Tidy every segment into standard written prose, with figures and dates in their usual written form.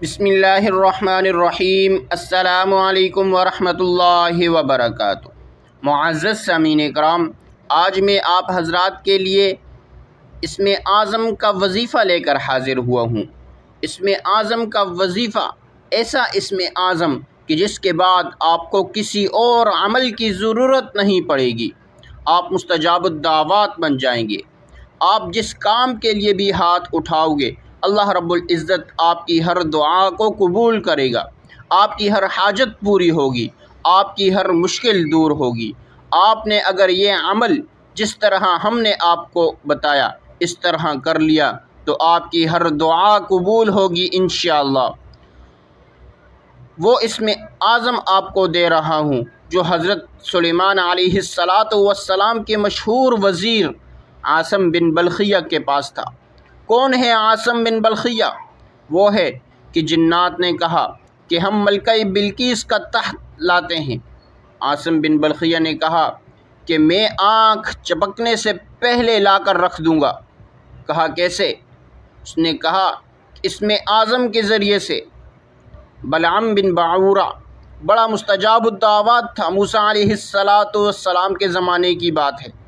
بسم اللہ الرحمن الرحیم۔ السلام علیکم ورحمۃ اللہ وبرکاتہ۔ معزز سامعین کرام، آج میں آپ حضرات کے لیے اسم اعظم کا وظیفہ لے کر حاضر ہوا ہوں۔ اسم اعظم کا وظیفہ ایسا اسم اعظم کہ جس کے بعد آپ کو کسی اور عمل کی ضرورت نہیں پڑے گی، آپ مستجاب الدعوات بن جائیں گے۔ آپ جس کام کے لیے بھی ہاتھ اٹھاؤ گے، اللہ رب العزت آپ کی ہر دعا کو قبول کرے گا، آپ کی ہر حاجت پوری ہوگی، آپ کی ہر مشکل دور ہوگی۔ آپ نے اگر یہ عمل جس طرح ہم نے آپ کو بتایا اس طرح کر لیا تو آپ کی ہر دعا قبول ہوگی انشاءاللہ۔ وہ اسم اعظم آپ کو دے رہا ہوں جو حضرت سلیمان علیہ السلام کے مشہور وزیر عاصم بن بلخیہ کے پاس تھا۔ کون ہے عاصم بن بلخیہ؟ وہ ہے کہ جنات نے کہا کہ ہم ملکہ بلقیس کا تخت لاتے ہیں۔ عاصم بن بلخیہ نے کہا کہ میں آنکھ چپکنے سے پہلے لا کر رکھ دوں گا۔ کہا کیسے؟ اس نے کہا اسم اعظم کے ذریعے سے۔ بلعام بن باعورہ بڑا مستجاب الدعوات تھا، موسیٰ علیہ السلام کے زمانے کی بات ہے۔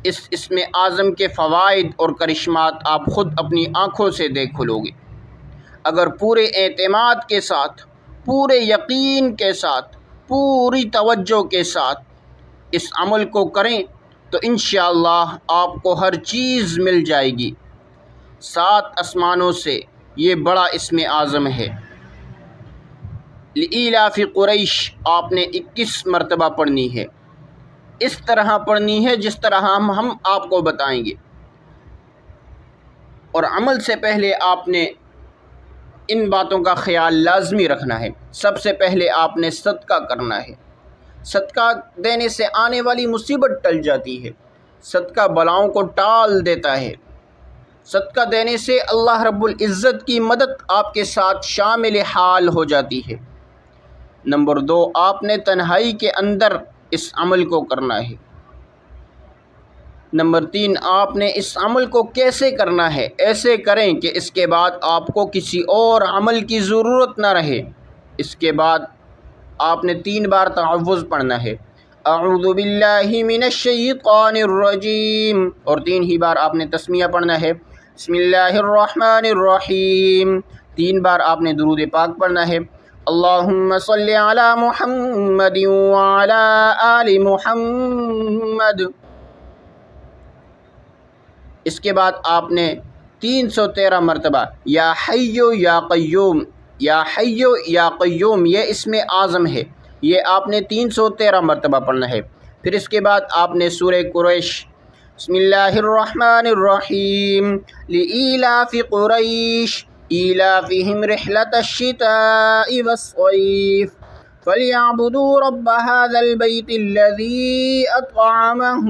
اس اسم اعظم کے فوائد اور کرشمات آپ خود اپنی آنکھوں سے دیکھ لو گے۔ اگر پورے اعتماد کے ساتھ، پورے یقین کے ساتھ، پوری توجہ کے ساتھ اس عمل کو کریں تو انشاءاللہ آپ کو ہر چیز مل جائے گی۔ 7 آسمانوں سے یہ بڑا اسم اعظم ہے۔ لإیلاف قریش آپ نے 21 مرتبہ پڑھنی ہے، اس طرح پڑھنی ہے جس طرح ہم آپ کو بتائیں گے۔ اور عمل سے پہلے آپ نے ان باتوں کا خیال لازمی رکھنا ہے۔ سب سے پہلے آپ نے صدقہ کرنا ہے۔ صدقہ دینے سے آنے والی مصیبت ٹل جاتی ہے، صدقہ بلاؤں کو ٹال دیتا ہے۔ صدقہ دینے سے اللہ رب العزت کی مدد آپ کے ساتھ شامل حال ہو جاتی ہے۔ نمبر 2، آپ نے تنہائی کے اندر اس عمل کو کرنا ہے۔ نمبر 3، آپ نے اس عمل کو کیسے کرنا ہے؟ ایسے کریں کہ اس کے بعد آپ کو کسی اور عمل کی ضرورت نہ رہے۔ اس کے بعد آپ نے 3 بار تعوذ پڑھنا ہے، اعوذ باللہ من الشیطان الرجیم، اور 3 ہی بار آپ نے تسمیہ پڑھنا ہے، بسم اللہ الرحمن الرحیم۔ 3 بار آپ نے درود پاک پڑھنا ہے، اللہم صلی علی محمد وعلی آل محمد۔ اس کے بعد آپ نے 313 مرتبہ یا حی یا قیوم، یا حی یا قیوم، یہ اسم اعظم ہے، یہ آپ نے 313 مرتبہ پڑھنا ہے۔ پھر اس کے بعد آپ نے سورہ قریش، بسم اللہ الرحمن الرحیم، لإیلاف قریش ایلافہم رحلۃ الشتاء والصیف فلیعبدوا رب ھذا البیت الذی اطعمہم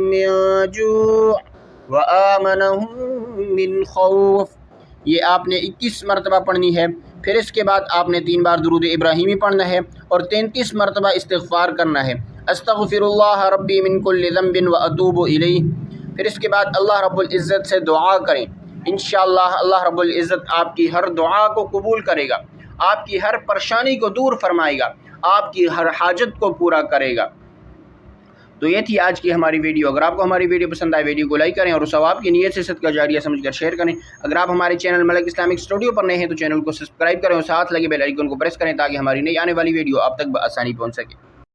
من جوع وآمنہم من خوف۔ یہ آپ نے 21 مرتبہ پڑھنی ہے۔ پھر اس کے بعد آپ نے 3 بار درود ابراہیمی پڑھنا ہے اور 33 مرتبہ استغفار کرنا ہے، استغفر اللہ ربی من کل ذنب واتوب الیہ۔ پھر اس کے بعد اللہ رب العزت سے دعا کریں، انشاءاللہ اللہ رب العزت آپ کی ہر دعا کو قبول کرے گا، آپ کی ہر پریشانی کو دور فرمائے گا، آپ کی ہر حاجت کو پورا کرے گا۔ تو یہ تھی آج کی ہماری ویڈیو۔ اگر آپ کو ہماری ویڈیو پسند آئے، ویڈیو کو لائک کریں اور ثواب کی نیت سے صدقہ جاریہ سمجھ کر شیئر کریں۔ اگر آپ ہمارے چینل ملک اسلامک اسٹوڈیو پر نئے ہیں تو چینل کو سبسکرائب کریں اور ساتھ لگے بیل آئیکن کو پریس کریں تاکہ ہماری نئی آنے والی ویڈیو آپ تک بآسانی پہنچ سکے۔